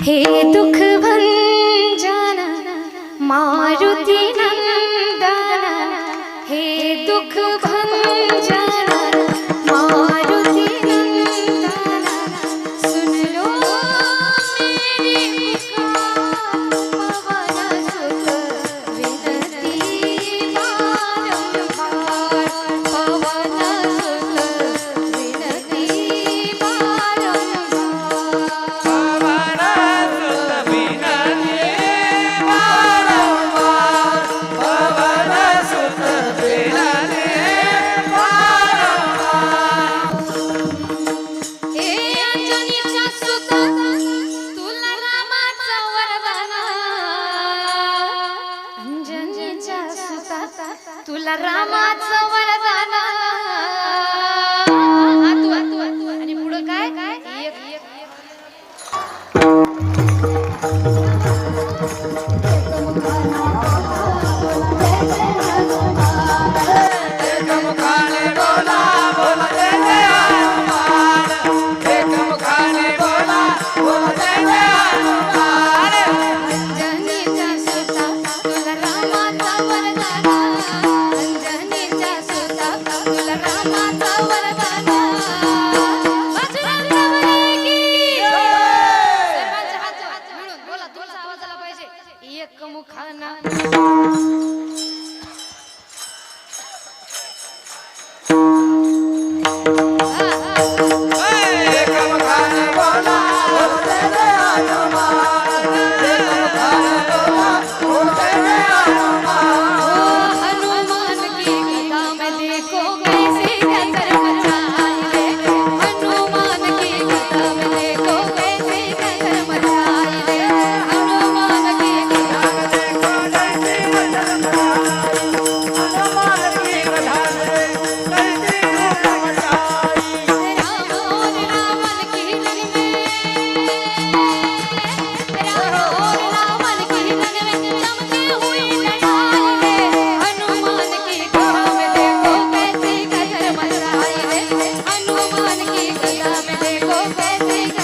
हे दुख भंजन मारुती नंदन, हे दुख भंजन मारुती नंदन, सुन लो मेरी पुकार, पवन सुत विनती बारंबार, पवन सुत विनती तुला रामाचं वरदान, आणि पुढं काय एक मुखाना हनुमान की गदा में देखो कैसे